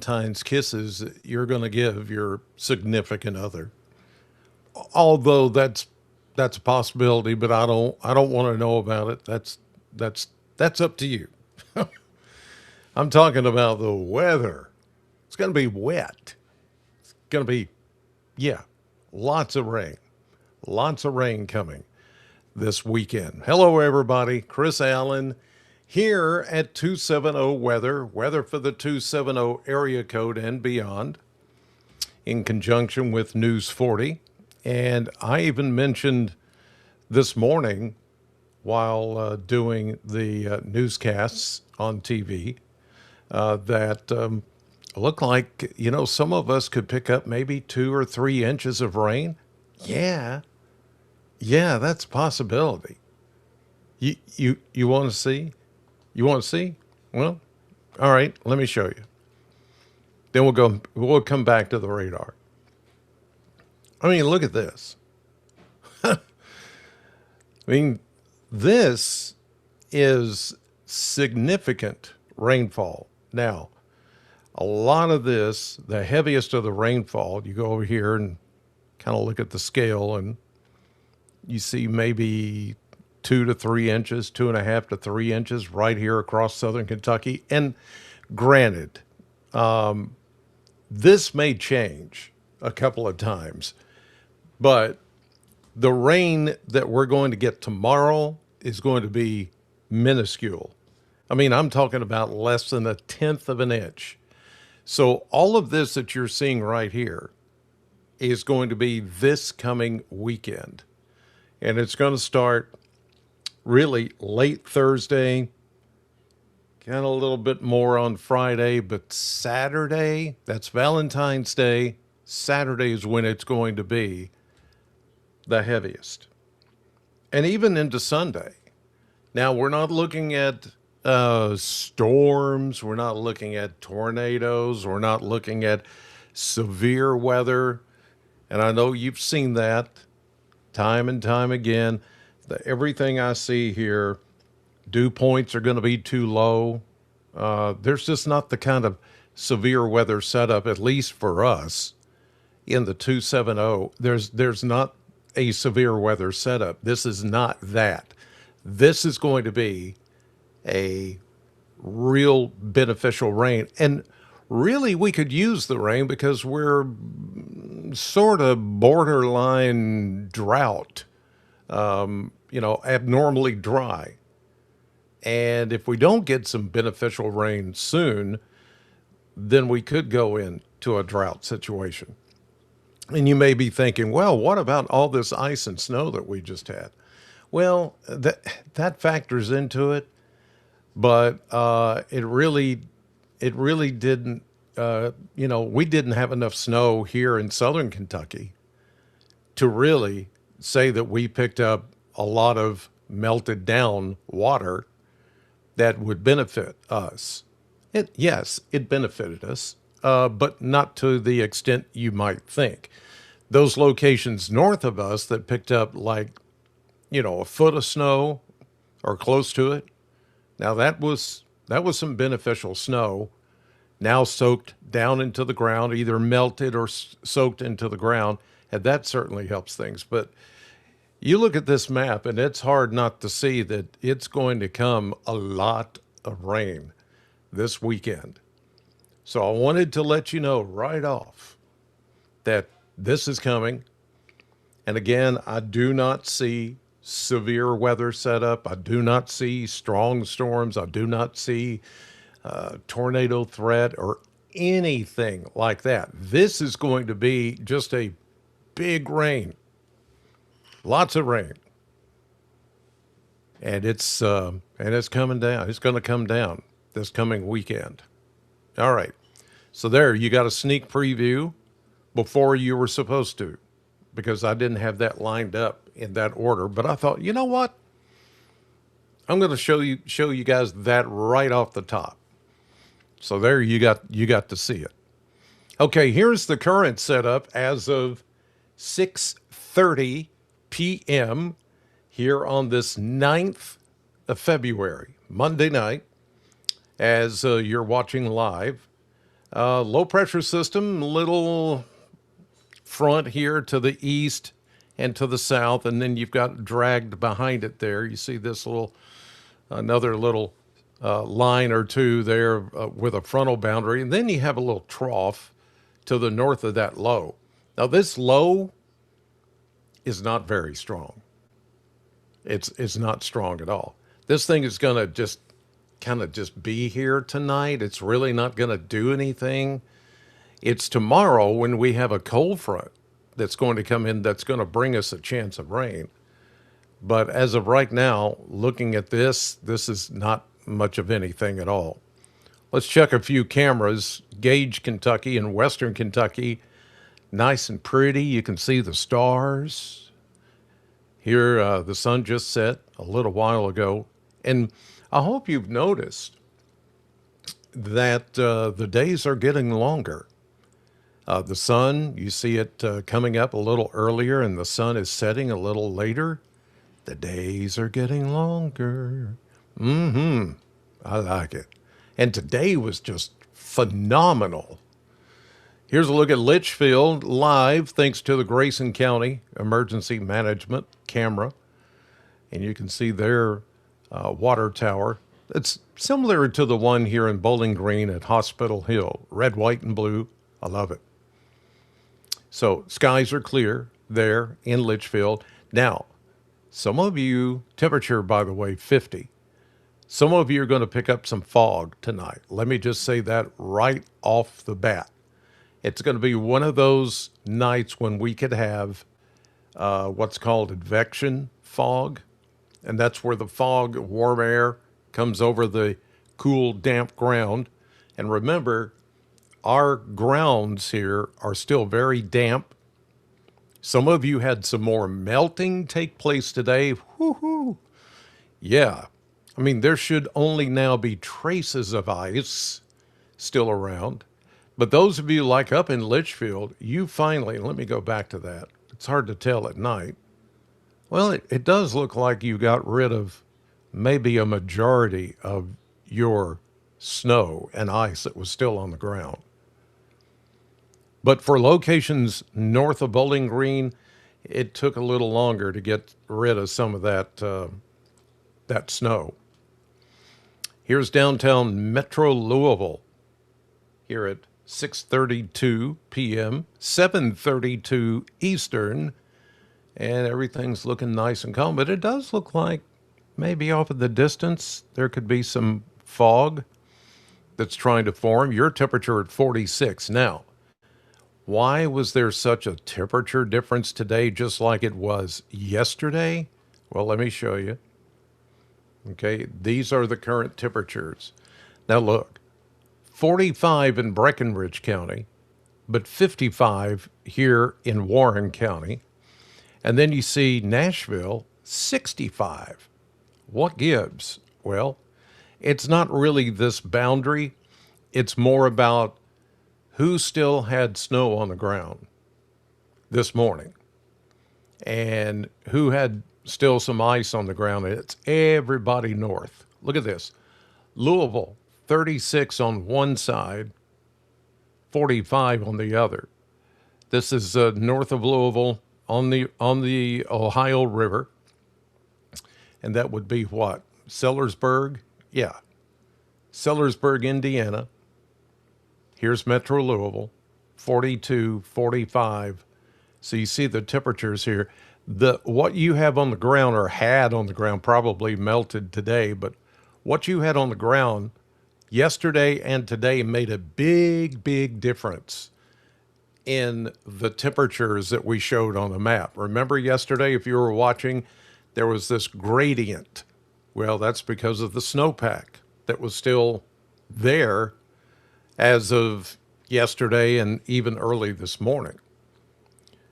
Valentine's kisses that you're going to give your significant other. Although that's a possibility, but I don't want to know about it. That's that's up to you. I'm talking about the weather. It's going to be wet. Going to be, yeah, lots of rain. Lots of rain coming this weekend. Hello, everybody. Chris Allen here at 270 weather for the 270 area code and beyond, in conjunction with News 40. And I even mentioned this morning while doing the newscasts on TV that looked like, some of us could pick up maybe 2 or 3 inches of rain. Yeah, yeah, that's a possibility. You want to see? You want to see? Well, all right, let me show you. Then we'll come back to the radar. I mean, look at this. I mean, this is significant rainfall. Now, a lot of this, the heaviest of the rainfall, you go over here and kind of look at the scale, and you see maybe 2 to 3 inches, 2.5 to 3 inches right here across southern Kentucky. And granted, this may change a couple of times, but the rain that we're going to get tomorrow is going to be minuscule. I mean, I'm talking about less than 1/10 of an inch. So all of this that you're seeing right here is going to be this coming weekend. And it's going to start really late Thursday, kind of a little bit more on Friday, but Saturday, that's Valentine's Day. Saturday is when it's going to be the heaviest. And even into Sunday. Now, we're not looking at storms. We're not looking at tornadoes. We're not looking at severe weather. And I know you've seen that time and time again. Everything I see here, dew points are going to be too low. There's just not the kind of severe weather setup, at least for us, in the 270. There's not a severe weather setup. This is not that. This is going to be a real beneficial rain. And really, we could use the rain because we're sort of borderline drought, abnormally dry. And if we don't get some beneficial rain soon, then we could go into a drought situation. And you may be thinking, well, what about all this ice and snow that we just had? Well, that factors into it, but it really didn't. We didn't have enough snow here in southern Kentucky to really say that we picked up a lot of melted down water that would benefit us. Yes, it benefited us, but not to the extent you might think. Those locations north of us that picked up a foot of snow or close to it. Now that was some beneficial snow, now soaked down into the ground, either melted or soaked into the ground, and that certainly helps things. But you look at this map, and it's hard not to see that it's going to come a lot of rain this weekend. So I wanted to let you know right off that this is coming. And again, I do not see severe weather setup. I do not see strong storms. I do not see tornado threat or anything like that. This is going to be just a big rain, lots of rain, and it's coming down. It's going to come down this coming weekend. All right, so there you got a sneak preview before you were supposed to, because I didn't have that lined up in that order. But I thought, you know what? I'm going to show you guys that right off the top. So there you got to see it. Okay, here's the current setup as of 6:30 p.m. here on this 9th of February, Monday night, as you're watching live. Low pressure system, little front here to the east and to the south, and then you've got dragged behind it there. You see this another little line or two there with a frontal boundary, and then you have a little trough to the north of that low. Now, this low is not very strong. It's not strong at all. This thing is going to just kind of just be here tonight. It's really not going to do anything. It's tomorrow when we have a cold front that's going to come in that's going to bring us a chance of rain. But as of right now, looking at this is not much of anything at all. Let's check a few cameras. Gage, Kentucky and Western Kentucky, nice and pretty. You can see the stars. Here, the sun just set a little while ago. And I hope you've noticed that the days are getting longer. The sun, you see it coming up a little earlier, and the sun is setting a little later. The days are getting longer. I like it. And today was just phenomenal. Here's a look at Litchfield live, thanks to the Grayson County Emergency Management camera. And you can see their water tower. It's similar to the one here in Bowling Green at Hospital Hill. Red, white, and blue. I love it. So skies are clear there in Litchfield. Now, some of you, temperature, by the way, 50. Some of you are going to pick up some fog tonight. Let me just say that right off the bat. It's going to be one of those nights when we could have what's called advection fog. And that's where the fog, warm air, comes over the cool, damp ground. And remember, our grounds here are still very damp. Some of you had some more melting take place today. Woohoo! Yeah. I mean, there should only now be traces of ice still around. But those of you like up in Litchfield, you finally, let me go back to that. It's hard to tell at night. Well, it does look like you got rid of maybe a majority of your snow and ice that was still on the ground. But for locations north of Bowling Green, it took a little longer to get rid of some of that snow. Here's downtown Metro Louisville here at 6:32 p.m., 7:32 Eastern, and everything's looking nice and calm. But it does look like maybe off in the distance there could be some fog that's trying to form. Your temperature at 46 now. Why was there such a temperature difference today, just like it was yesterday? Well, let me show you. Okay, these are the current temperatures. Now look, 45 in Breckinridge County, but 55 here in Warren County. And then you see Nashville, 65. What gives? Well, it's not really this boundary. It's more about who still had snow on the ground this morning and who had still some ice on the ground. It's everybody north. Look at this. Louisville, 36 on one side, 45 on the other. This is north of Louisville on the Ohio River. And that would be what? Sellersburg? Yeah. Sellersburg, Indiana. Here's Metro Louisville, 42, 45. So you see the temperatures here. What you have on the ground or had on the ground probably melted today, but what you had on the ground yesterday and today made a big, big difference in the temperatures that we showed on the map. Remember yesterday, if you were watching, there was this gradient. Well, that's because of the snowpack that was still there as of yesterday and even early this morning.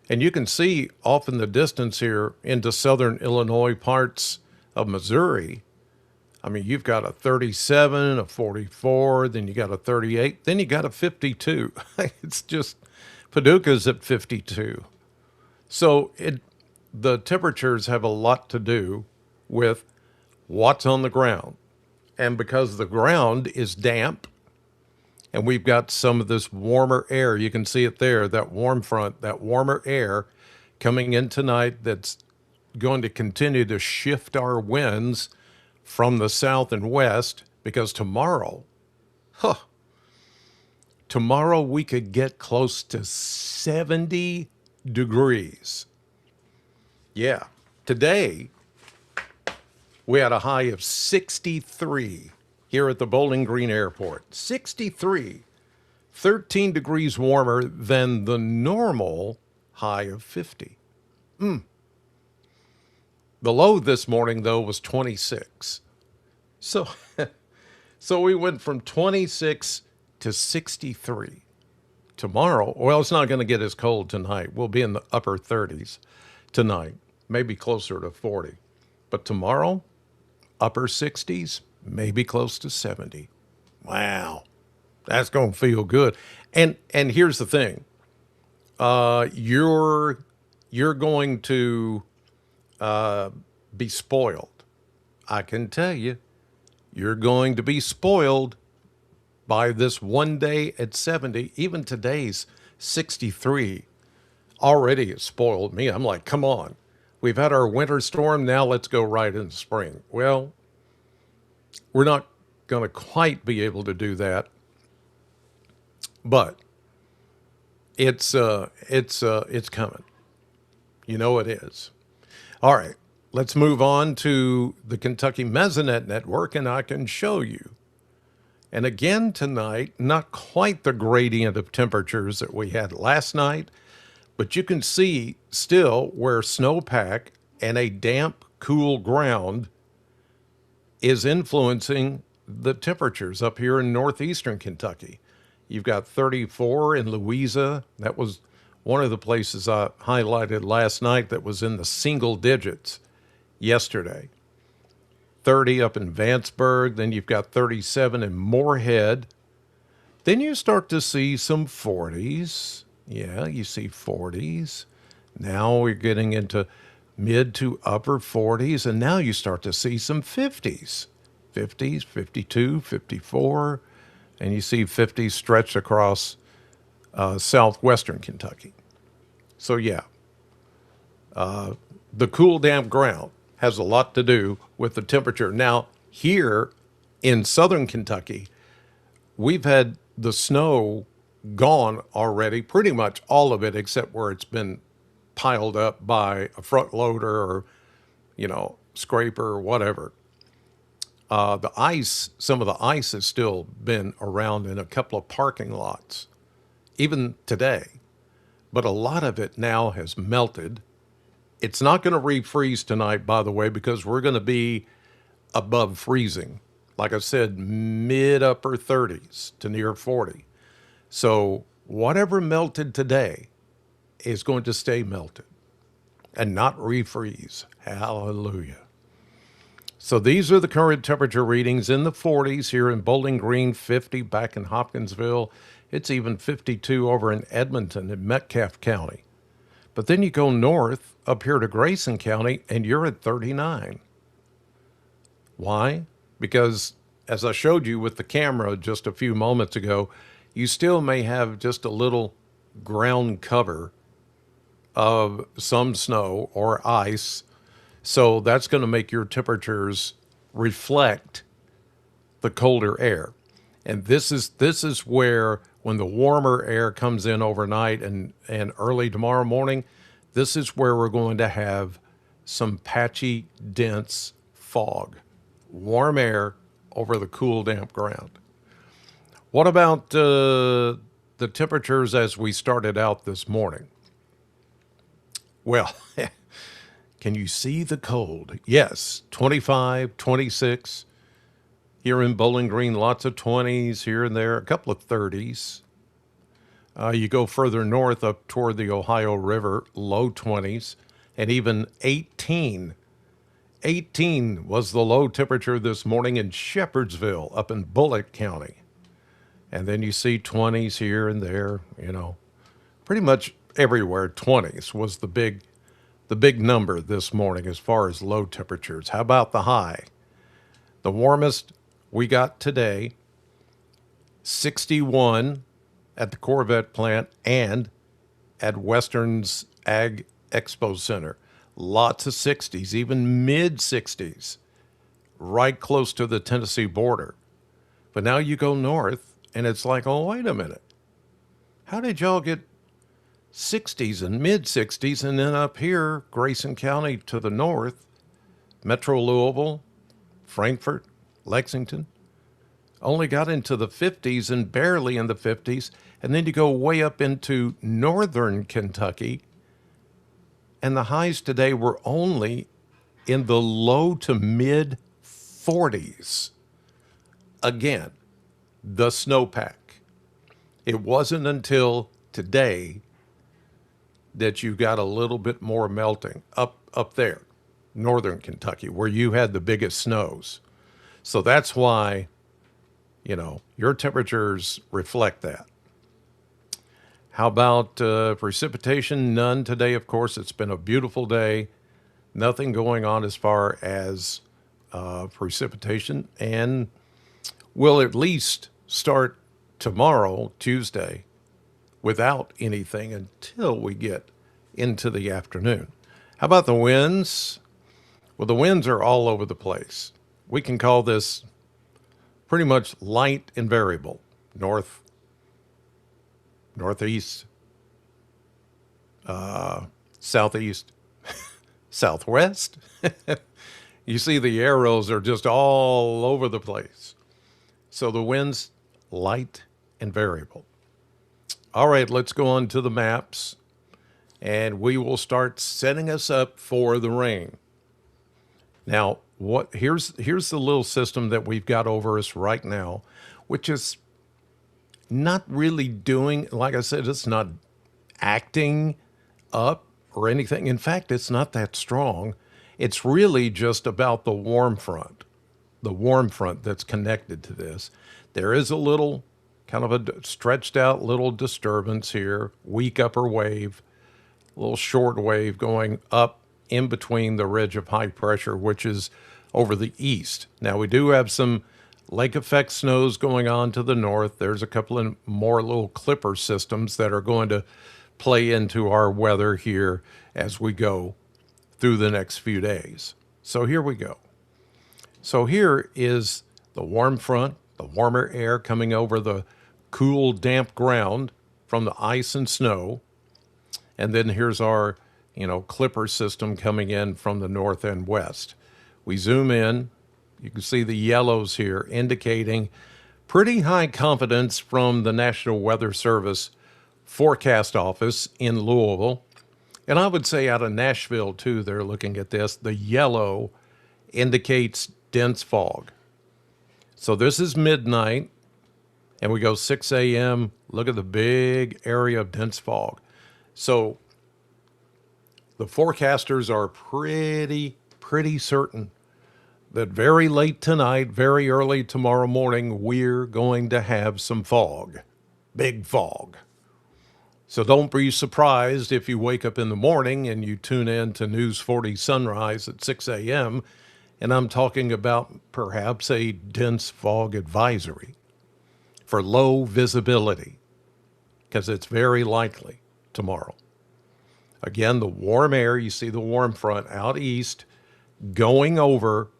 And you can see off in the distance here into southern Illinois, parts of Missouri. I mean, you've got a 37, a 44, then you got a 38, then you got a 52. It's just, Paducah's at 52. So the temperatures have a lot to do with what's on the ground. And because the ground is damp, And we've got some of this warmer air. You can see it there, that warm front, that warmer air coming in tonight that's going to continue to shift our winds from the south and west because tomorrow we could get close to 70 degrees. Yeah. Today, we had a high of 63 here at the Bowling Green Airport. 63, 13 degrees warmer than the normal high of 50. The low this morning, though, was 26. So, so we went from 26 to 63. Tomorrow, well, it's not going to get as cold tonight. We'll be in the upper 30s tonight, maybe closer to 40. But tomorrow, upper 60s, maybe close to 70. Wow, that's going to feel good. And here's the thing, you're going to be spoiled. I can tell you, you're going to be spoiled by this one day at 70. Even today's 63 already has spoiled me. I'm like, come on. We've had our winter storm. Now let's go right into spring. Well, we're not going to quite be able to do that, but it's coming. You know it is. All right, let's move on to the Kentucky Mesonet Network, and I can show you. And again tonight, not quite the gradient of temperatures that we had last night, but you can see still where snowpack and a damp, cool ground is influencing the temperatures up here in northeastern Kentucky. You've got 34 in Louisa. That was one of the places I highlighted last night that was in the single digits yesterday. 30 up in Vanceburg. Then you've got 37 in Moorhead. Then you start to see some 40s. Yeah, you see 40s. Now we're getting into mid to upper 40s, and now you start to see some 50s. 50s, 52, 54, and you see 50s stretched across southwestern Kentucky. So yeah, the cool, damp ground has a lot to do with the temperature. Now, here in southern Kentucky, we've had the snow gone already, pretty much all of it, except where it's been piled up by a front loader or, scraper or whatever. The ice, some of the ice has still been around in a couple of parking lots, even today. But a lot of it now has melted. It's not going to refreeze tonight, by the way, because we're going to be above freezing. Like I said, mid-upper 30s to near 40. So whatever melted today is going to stay melted and not refreeze. Hallelujah. So these are the current temperature readings in the 40s here in Bowling Green, 50 back in Hopkinsville. It's even 52 over in Edmonton in Metcalfe County. But then you go north up here to Grayson County and you're at 39. Why? Because as I showed you with the camera just a few moments ago, you still may have just a little ground cover of some snow or ice. So that's going to make your temperatures reflect the colder air. And this is where, when the warmer air comes in overnight and early tomorrow morning, this is where we're going to have some patchy, dense fog. Warm air over the cool, damp ground. What about the temperatures as we started out this morning? Well, can you see the cold? Yes, 25, 26. Here in Bowling Green, lots of 20s here and there, a couple of 30s. You go further north up toward the Ohio River, low 20s, and even 18. 18 was the low temperature this morning in Shepherdsville up in Bullitt County. And then you see 20s here and there, pretty much everywhere. 20s was the big number this morning as far as low temperatures. How about the high? The warmest we got today 61 at the Corvette plant and at Western's Ag Expo Center. Lots of 60s, even mid 60s, right close to the Tennessee border. But now you go north and it's like, oh, wait a minute. How did y'all get 60s and mid 60s? And then up here, Grayson County to the north, Metro Louisville, Frankfort, Lexington, only got into the 50s and barely in the 50s. And then you go way up into northern Kentucky, and the highs today were only in the low to mid 40s. Again, the snowpack. It wasn't until today that you got a little bit more melting up there, northern Kentucky, where you had the biggest snows. So that's why, your temperatures reflect that. How about precipitation? None today, of course. It's been a beautiful day. Nothing going on as far as precipitation. And we'll at least start tomorrow, Tuesday, without anything until we get into the afternoon. How about the winds? Well, the winds are all over the place. We can call this pretty much light and variable. North, northeast, southeast, southwest. You see the arrows are just all over the place. So the winds, light and variable. All right, let's go on to the maps, and we will start setting us up for the rain. Now, here's the little system that we've got over us right now, which is not really doing, like I said, it's not acting up or anything. In fact, it's not that strong. It's really just about the warm front that's connected to this. There is a little kind of a stretched out little disturbance here, weak upper wave, a little short wave going up in between the ridge of high pressure, which is over the east. Now, we do have some lake effect snows going on to the north. There's a couple of more little clipper systems that are going to play into our weather here as we go through the next few days. So here we go. So here is the warm front, the warmer air coming over the cool, damp ground from the ice and snow. And then here's our, clipper system coming in from the north and west. We zoom in. You can see the yellows here indicating pretty high confidence from the National Weather Service forecast office in Louisville. And I would say out of Nashville, too, they're looking at this. The yellow indicates dense fog. So this is midnight, and we go 6 a.m. Look at the big area of dense fog. So the forecasters are pretty certain that very late tonight, very early tomorrow morning, we're going to have some fog, big fog. So don't be surprised if you wake up in the morning and you tune in to News 40 Sunrise at 6 a.m., and I'm talking about perhaps a dense fog advisory for low visibility, because it's very likely tomorrow. Again, the warm air, you see the warm front out east going over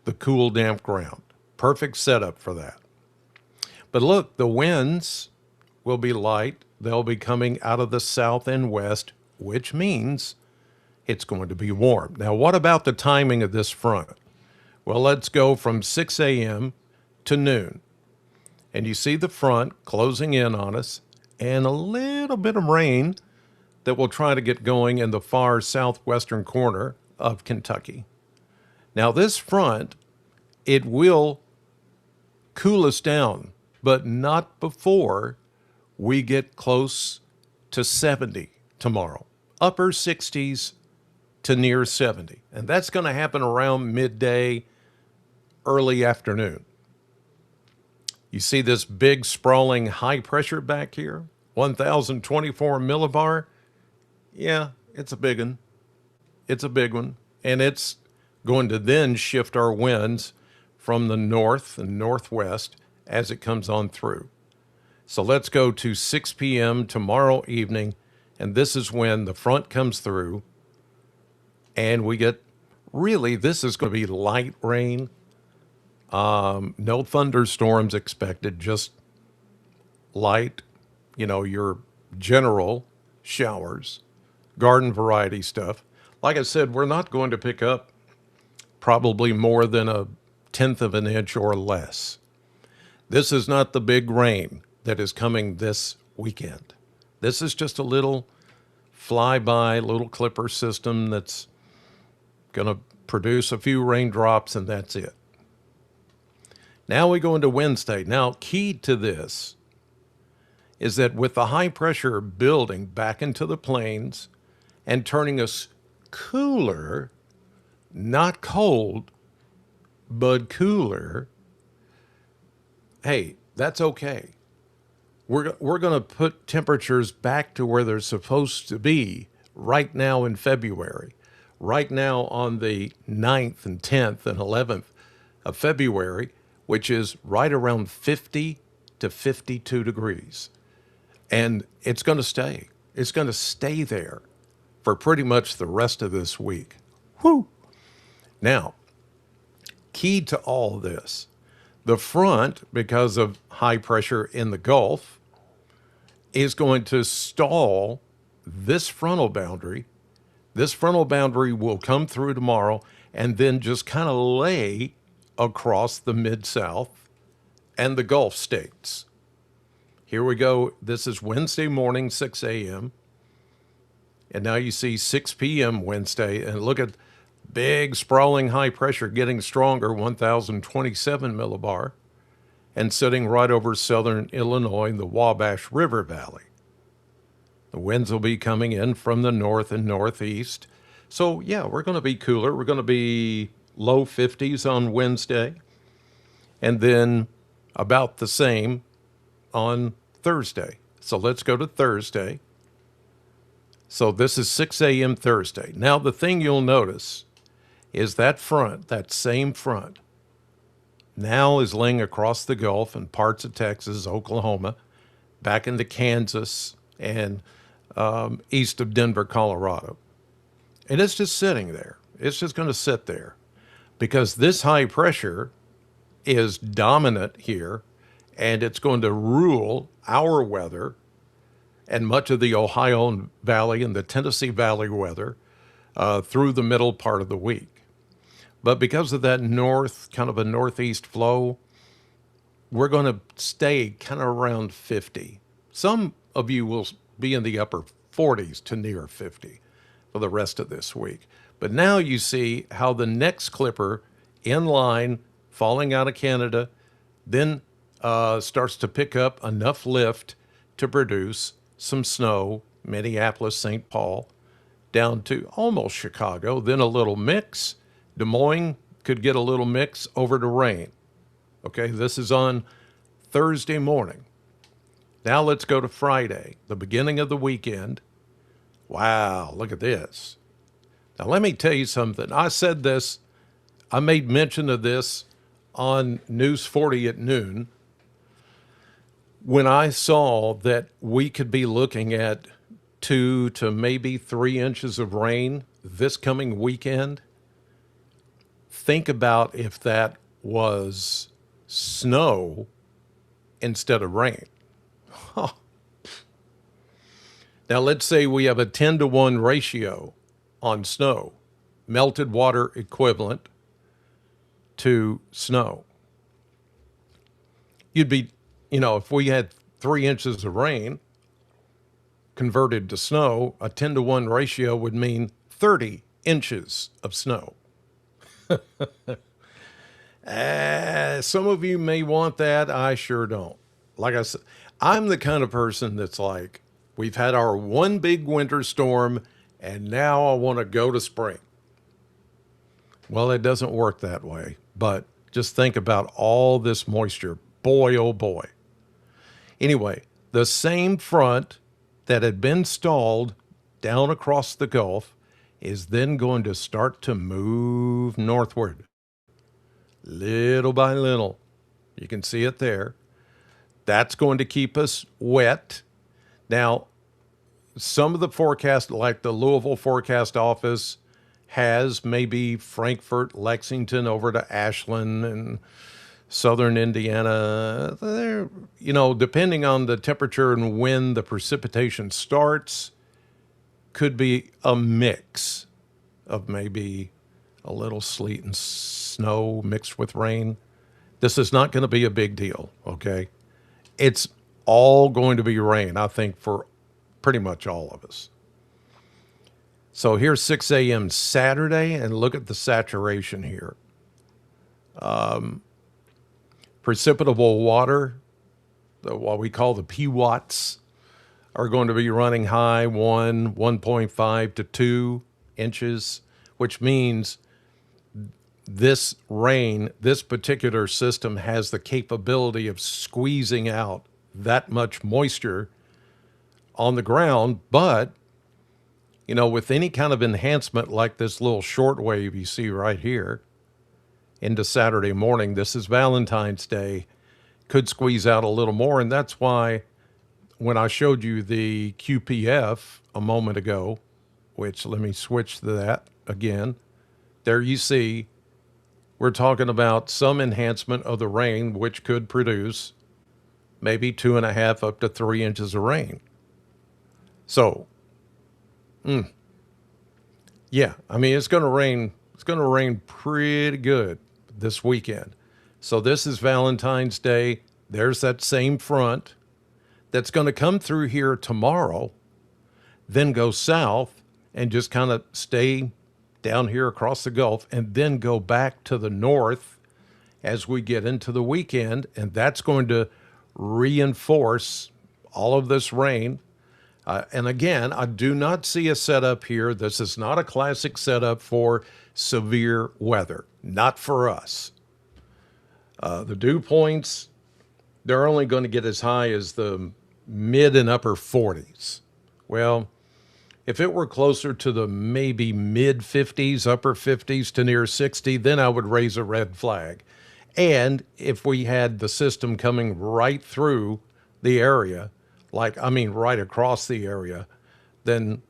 the cool, damp ground. Perfect setup for that. But look, the winds will be light. They'll be coming out of the south and west, which means it's going to be warm. Now, what about the timing of this front? Well, let's go from 6 a.m. to noon. And you see the front closing in on us and a little bit of rain that will try to get going in the far southwestern corner of Kentucky. Now, this front, it will cool us down, but not before we get close to 70 tomorrow. Upper 60s to near 70. And that's going to happen around midday, early afternoon. You see this big sprawling high pressure back here? 1,024 millibar? Yeah, it's a big one. It's a big one. And it's going to then shift our winds from the north and northwest as it comes on through. So let's go to 6 p.m. tomorrow evening, and this is when the front comes through, and we get really, this is going to be light rain. No thunderstorms expected, just light, your general showers, garden variety stuff. Like I said, we're not going to pick up probably more than a tenth of an inch or less. This is not the big rain that is coming this weekend. This is just a little flyby, little clipper system that's going to produce a few raindrops, and that's it. Now we go into Wednesday. Now, key to this is that with the high pressure building back into the plains and turning us cooler, not cold, but cooler, hey, that's okay. We're going to put temperatures back to where they're supposed to be right now in February. Right now on the 9th and 10th and 11th of February, which is right around 50 to 52 degrees. And it's going to stay. It's going to stay there for pretty much the rest of this week. Whew. Now, key to all this, the front, because of high pressure in the Gulf, is going to stall this frontal boundary. This frontal boundary will come through tomorrow and then just kind of lay across the Mid-South and the Gulf states. Here we go. This is Wednesday morning, 6 a.m. And now you see 6 p.m. Wednesday. And look at big, sprawling high pressure getting stronger, 1,027 millibar, and sitting right over southern Illinois in the Wabash River Valley. The winds will be coming in from the north and northeast. So, yeah, we're going to be cooler. We're going to be low 50s on Wednesday, and then about the same on Thursday. So let's go to Thursday. So this is 6 a.m. Thursday. Now, the thing you'll notice is that front, that same front, now is laying across the Gulf and parts of Texas, Oklahoma, back into Kansas, and east of Denver, Colorado. And it's just sitting there. It's just going to sit there because this high pressure is dominant here, and it's going to rule our weather and much of the Ohio Valley and the Tennessee Valley weather through the middle part of the week. But because of that kind of a northeast flow, we're going to stay kind of around 50. Some of you will be in the upper 40s to near 50 for the rest of this week. But now you see how the next clipper in line, falling out of Canada, then starts to pick up enough lift to produce some snow, Minneapolis, St. Paul, down to almost Chicago, then a little mix. Des Moines could get a little mix over to rain. Okay, this is on Thursday morning. Now let's go to Friday, the beginning of the weekend. Wow, look at this. Now let me tell you something. I said this, I made mention of this on News 40 at noon when I saw that we could be looking at 2 to maybe 3 inches of rain this coming weekend. Think about if that was snow instead of rain. Huh. Now, let's say we have a 10-to-1 ratio on snow, melted water equivalent to snow. You'd be, if we had 3 inches of rain converted to snow, a 10-to-1 ratio would mean 30 inches of snow. Some of you may want that. I sure don't. Like I said, I'm the kind of person that's like, we've had our one big winter storm, and now I want to go to spring. Well, it doesn't work that way, but just think about all this moisture. Boy, oh boy. Anyway, the same front that had been stalled down across the Gulf is then going to start to move northward, little by little. You can see it there. That's going to keep us wet. Now, some of the forecast, like the Louisville forecast office, has maybe Frankfort, Lexington over to Ashland and southern Indiana. There, depending on the temperature and when the precipitation starts, could be a mix of maybe a little sleet and snow mixed with rain. This is not going to be a big deal, okay? It's all going to be rain, I think, for pretty much all of us. So here's 6 a.m. Saturday, and look at the saturation here. Precipitable water, what we call the PWATs, are going to be running high 1.5 to 2 inches, which means this rain, this particular system has the capability of squeezing out that much moisture on the ground. But, with any kind of enhancement like this little short wave you see right here into Saturday morning, this is Valentine's Day, could squeeze out a little more. And that's why when I showed you the QPF a moment ago, which let me switch to that again, there you see we're talking about some enhancement of the rain, which could produce maybe 2.5 up to 3 inches of rain. So, yeah, I mean, it's going to rain. It's going to rain pretty good this weekend. So this is Valentine's Day. There's that same front that's going to come through here tomorrow, then go south and just kind of stay down here across the Gulf and then go back to the north as we get into the weekend. And that's going to reinforce all of this rain. And again, I do not see a setup here. This is not a classic setup for severe weather, not for us. The dew points, they're only going to get as high as the mid and upper 40s. Well, if it were closer to the maybe mid 50s, upper 50s to near 60, then I would raise a red flag. And if we had the system coming right through the area, right across the area, then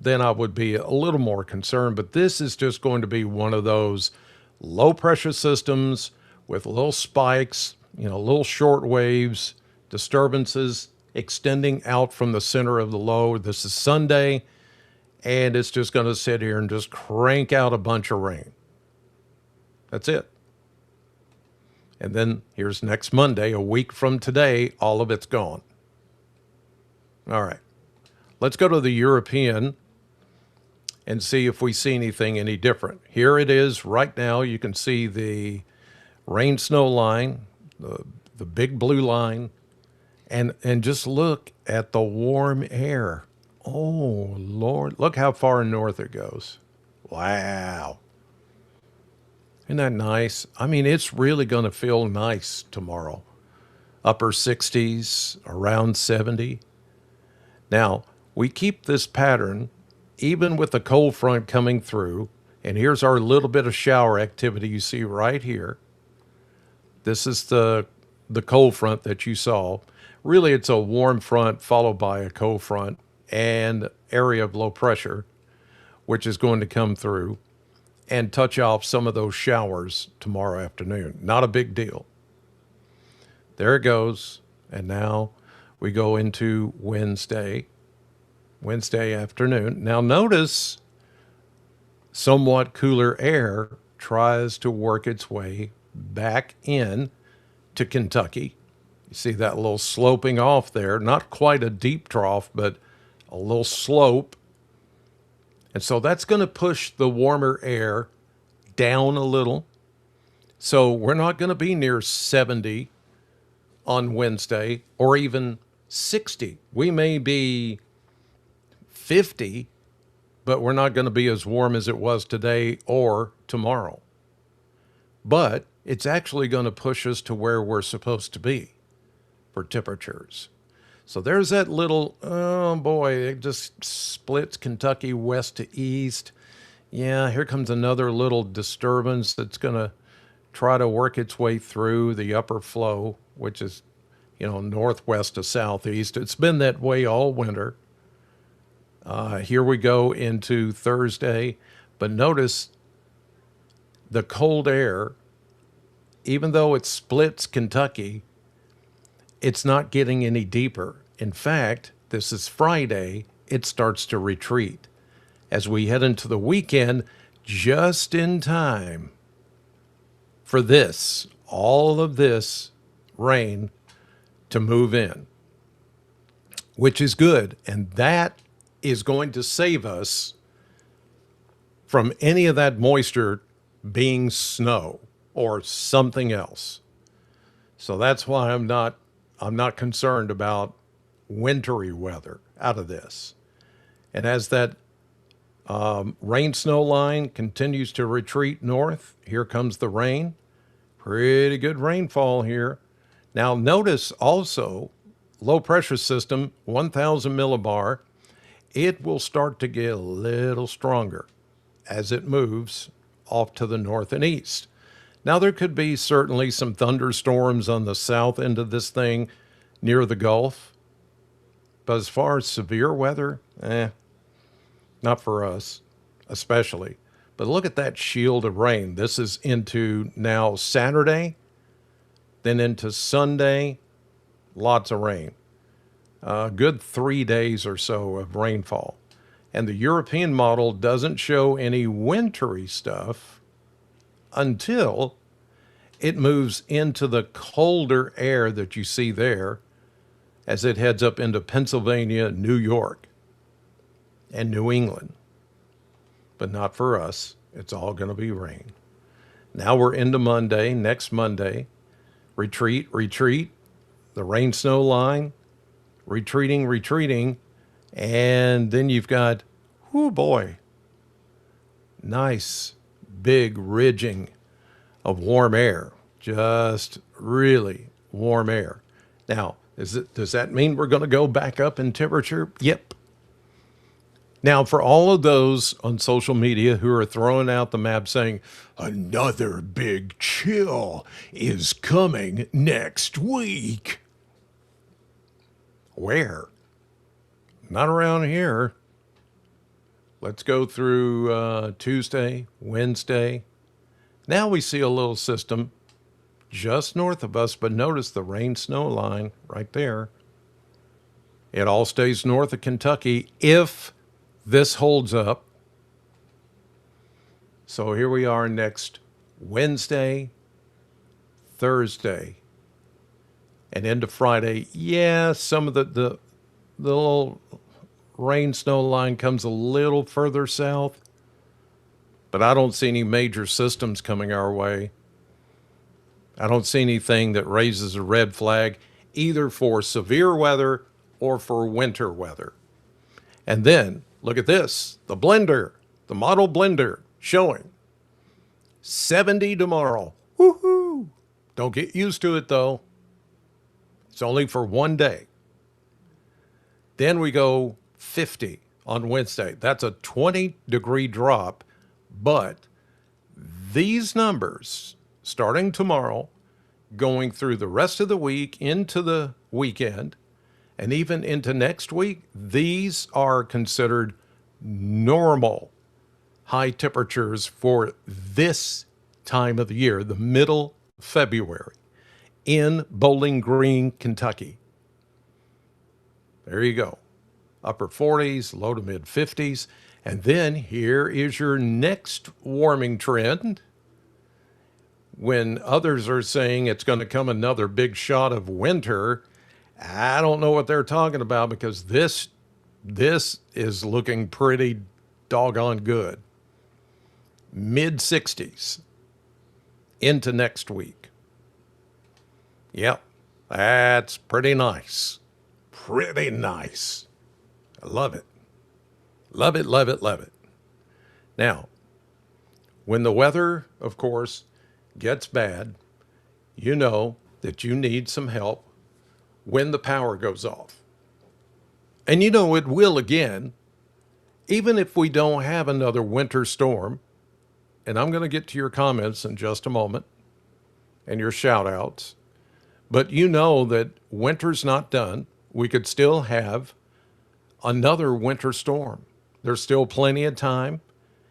I would be a little more concerned. But this is just going to be one of those low pressure systems with little spikes, little short waves, disturbances extending out from the center of the low. This is Sunday, and it's just going to sit here and just crank out a bunch of rain. That's it. And then here's next Monday, a week from today, all of it's gone. All right. Let's go to the European and see if we see anything any different. Here it is right now. You can see the rain snow line, the big blue line, and just look at the warm air. Oh, Lord. Look how far north it goes. Wow. Isn't that nice? I mean, it's really going to feel nice tomorrow. Upper 60s, around 70. Now, we keep this pattern even with the cold front coming through. And here's our little bit of shower activity you see right here. This is the cold front that you saw. Really, it's a warm front followed by a cold front and area of low pressure, which is going to come through and touch off some of those showers tomorrow afternoon. Not a big deal. There it goes. And now we go into Wednesday afternoon. Now notice somewhat cooler air tries to work its way back in to Kentucky. You see that little sloping off there, not quite a deep trough, but a little slope. And so that's going to push the warmer air down a little. So we're not going to be near 70 on Wednesday or even 60. We may be 50, but we're not going to be as warm as it was today or tomorrow. But it's actually going to push us to where we're supposed to be for temperatures. So there's that little, oh boy, it just splits Kentucky west to east. Yeah, here comes another little disturbance that's going to try to work its way through the upper flow, which is, northwest to southeast. It's been that way all winter. Here we go into Thursday, but notice the cold air, even though it splits Kentucky, it's not getting any deeper. In fact, this is Friday, it starts to retreat as we head into the weekend, just in time for all of this rain to move in, which is good. And that is going to save us from any of that moisture being snow or something else. So that's why I'm not concerned about wintry weather out of this. And as that rain snow line continues to retreat north, here comes the rain. Pretty good rainfall here. Now notice also low pressure system, 1000 millibar. It will start to get a little stronger as it moves off to the north and east. Now there could be certainly some thunderstorms on the south end of this thing near the Gulf. But as far as severe weather, not for us, especially. But look at that shield of rain. This is into now Saturday, then into Sunday, lots of rain. A good 3 days or so of rainfall. And the European model doesn't show any wintry stuff until it moves into the colder air that you see there as it heads up into Pennsylvania, New York, and New England. But not for us. It's all going to be rain. Now we're into Monday, next Monday. Retreat. The rain snow line, retreating. And then you've got, oh boy, nice big ridging of warm air. Just really warm air. Now, does that mean we're going to go back up in temperature? Yep. Now, for all of those on social media who are throwing out the map saying, another big chill is coming next week. Where? Not around here. Let's go through Tuesday, Wednesday. Now we see a little system just north of us, but notice the rain snow line right there. It all stays north of Kentucky if this holds up. So here we are next Wednesday, Thursday, and into Friday. Yeah, some of the little rain snow line comes a little further south, but I don't see any major systems coming our way. I don't see anything that raises a red flag either for severe weather or for winter weather. And then look at this, the model blender showing 70 tomorrow. Woohoo! Don't get used to it though. It's only for one day. Then we go 50 on Wednesday. That's a 20-degree drop, but these numbers starting tomorrow, going through the rest of the week into the weekend, and even into next week, these are considered normal high temperatures for this time of the year, the middle of February, in Bowling Green, Kentucky. There you go. Upper 40s, low to mid 50s. And then here is your next warming trend. When others are saying it's going to come another big shot of winter, I don't know what they're talking about because this is looking pretty doggone good. Mid 60s into next week. Yep, that's pretty nice. Pretty nice. I love it. Love it, love it, love it. Now, when the weather, of course, gets bad, you know that you need some help when the power goes off. And you know it will again, even if we don't have another winter storm. And I'm going to get to your comments in just a moment. and your shout outs. But you know that winter's not done. We could still have another winter storm. There's still plenty of time,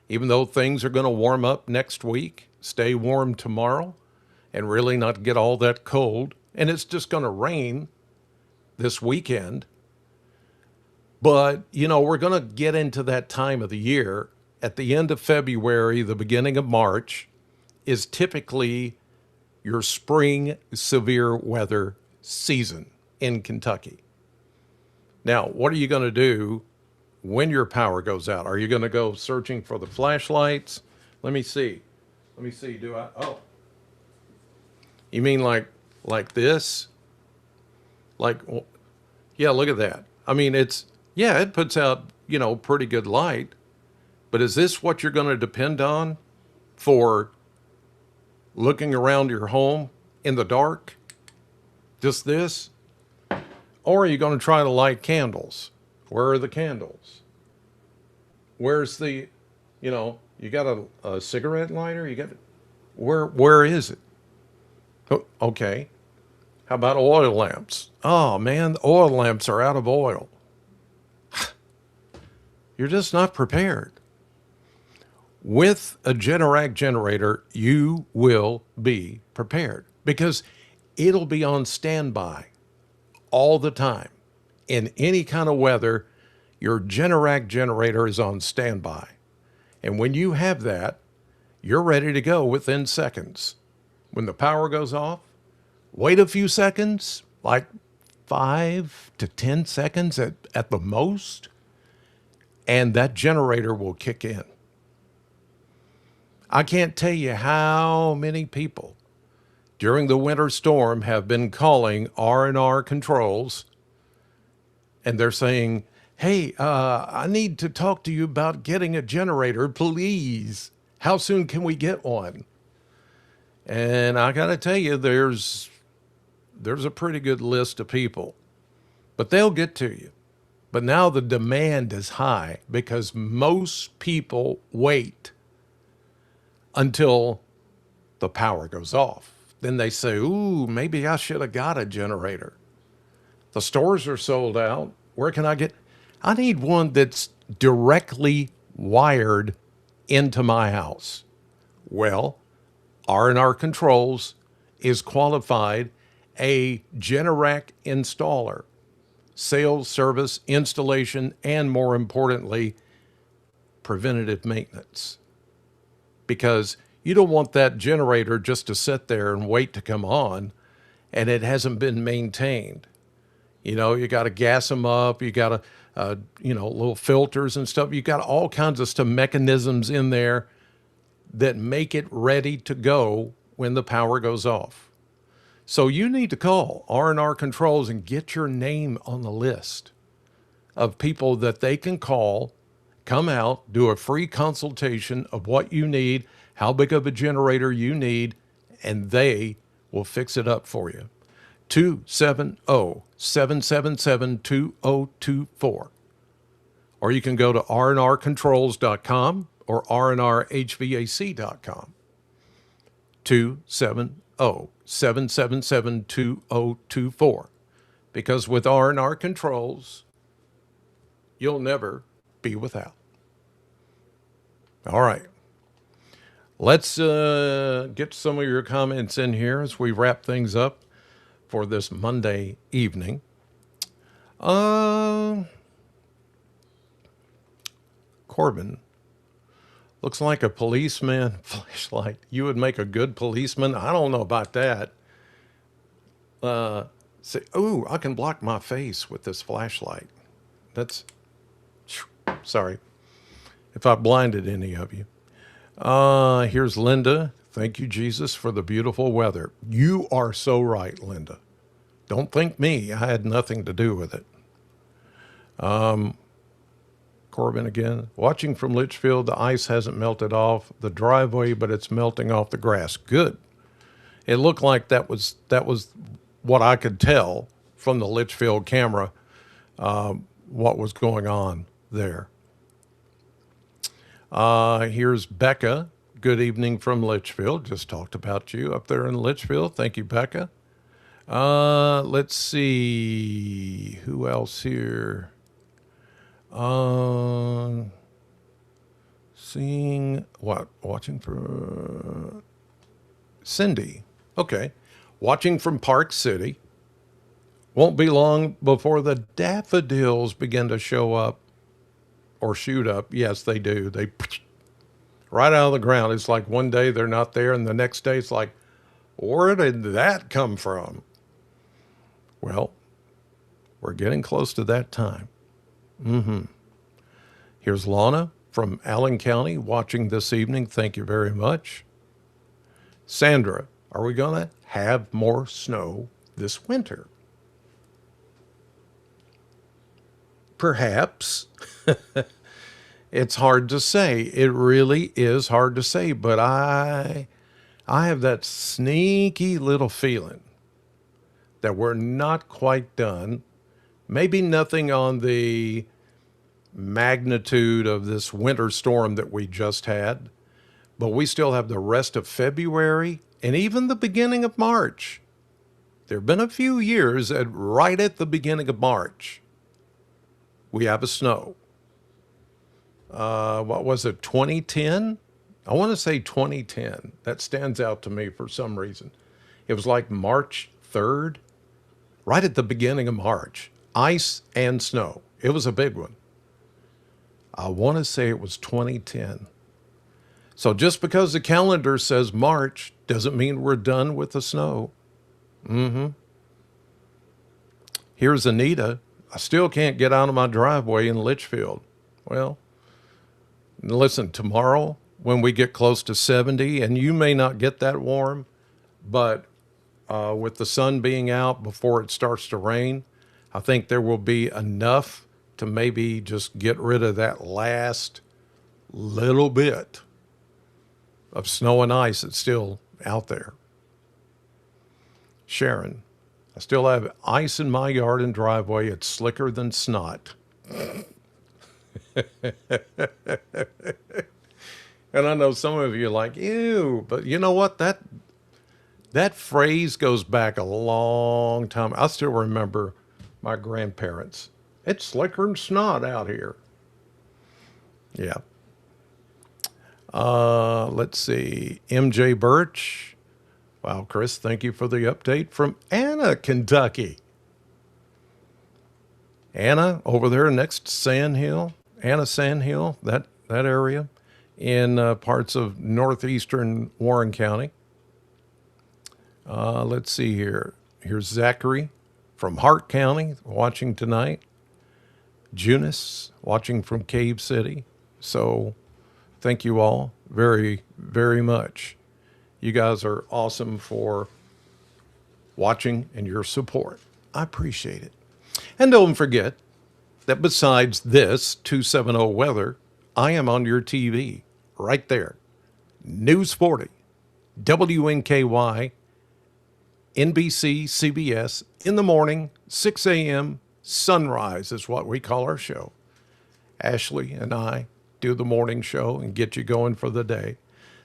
even though things are going to warm up next week, stay warm tomorrow, and really not get all that cold. And it's just going to rain this weekend. But, we're going to get into that time of the year. At the end of February, the beginning of March is typically your spring severe weather season in Kentucky. Now, what are you going to do when your power goes out? Are you going to go searching for the flashlights? Let me see. Let me see. Do I? Oh, you mean like this? Like, yeah, look at that. I mean, it puts out, pretty good light, but is this what you're going to depend on for looking around your home in the dark? Just this? Or are you going to try to light candles? Where are the candles? Where's you got a cigarette lighter? Where is it? Oh, okay. How about oil lamps? Oh man, the oil lamps are out of oil. You're just not prepared. With a Generac generator, you will be prepared because it'll be on standby all the time. In any kind of weather, your Generac generator is on standby. And when you have that, you're ready to go within seconds. When the power goes off, wait a few seconds, like 5 to 10 seconds at the most, and that generator will kick in. I can't tell you how many people during the winter storm have been calling R&R Controls, and they're saying, hey, I need to talk to you about getting a generator, please. How soon can we get one? And I got to tell you, there's a pretty good list of people, but they'll get to you. But now the demand is high because most people wait until the power goes off. Then they say, ooh, maybe I should have got a generator. The stores are sold out. Where can I get? I need one that's directly wired into my house. Well, R&R Controls is qualified a Generac installer, sales, service, installation, and more importantly, preventative maintenance. Because you don't want that generator just to sit there and wait to come on and it hasn't been maintained. You got to gas them up. You got to, little filters and stuff. You got all kinds of stuff, mechanisms in there that make it ready to go when the power goes off. So you need to call R&R Controls and get your name on the list of people that they can call, come out, do a free consultation of what you need, how big of a generator you need, and they will fix it up for you. 270-777-2024. Or you can go to rnrcontrols.com or rnrhvac.com. 270-777-2024. Because with R&R Controls, you'll never be without. All right. Let's get some of your comments in here as we wrap things up for this Monday evening. Corbin, looks like a policeman flashlight. You would make a good policeman. I don't know about that. Say, ooh, I can block my face with this flashlight. Sorry if I blinded any of you. Here's Linda. Thank you, Jesus, for the beautiful weather. You are so right, Linda. Don't think me. I had nothing to do with it. Corbin again. Watching from Litchfield, the ice hasn't melted off the driveway, but it's melting off the grass. Good. It looked like that was what I could tell from the Litchfield camera, what was going on there. Here's Becca. good evening from Litchfield. Just talked about you up there in Litchfield. Thank you, Becca. Let's see. Who else here? Seeing what? Watching for Cindy. Okay. Watching from Park City. Won't be long before the daffodils begin to show up or shoot up. Yes, they do. They right out of the ground. It's like one day they're not there, and the next day it's like, where did that come from? Well, we're getting close to that time. Here's Lana from Allen County watching this evening. Thank you very much. Sandra, are we going to have more snow this winter? Perhaps. It's hard to say. It really is hard to say, but I have that sneaky little feeling that we're not quite done. Maybe nothing on the magnitude of this winter storm that we just had, but we still have the rest of February and even the beginning of March. There have been a few years that right at the beginning of March, we have a snow. What was it, 2010? I want to say 2010. That stands out to me for some reason. It was like March 3rd, right at the beginning of March. Ice and snow. It was a big one. I want to say it was 2010. So just because the calendar says March doesn't mean we're done with the snow. Here's Anita. I still can't get out of my driveway in Litchfield. Well, listen, tomorrow when we get close to 70, and you may not get that warm, but with the sun being out before it starts to rain, I think there will be enough to maybe just get rid of that last little bit of snow and ice that's still out there. Sharon, I still have ice in my yard and driveway. It's slicker than snot. And I know some of you are like, ew, but you know what? That phrase goes back a long time. I still remember my grandparents. It's slicker than snot out here. Yeah. Let's see. MJ Birch. Wow, Chris, thank you for the update from Anna, Kentucky. Anna, over there next to Sandhill. Anna Sandhill, that area in parts of northeastern Warren County. Let's see here. Here's Zachary from Hart County watching tonight. Junis watching from Cave City. So thank you all very, very much. You guys are awesome for watching and your support. I appreciate it. And don't forget that besides this 270 weather, I am on your TV right there. News 40, WNKY, NBC, CBS, in the morning, 6 a.m., sunrise is what we call our show. Ashley and I do the morning show and get you going for the day.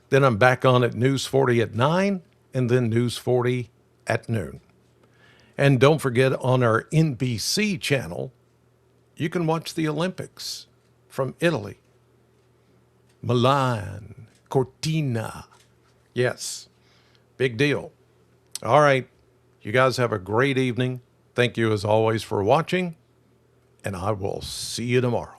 Then I'm back on at News 40 at 9 and then News 40 at noon. And don't forget on our NBC channel, you can watch the Olympics from Italy. Milan, Cortina. Yes, big deal. All right, you guys have a great evening. Thank you as always for watching, and I will see you tomorrow.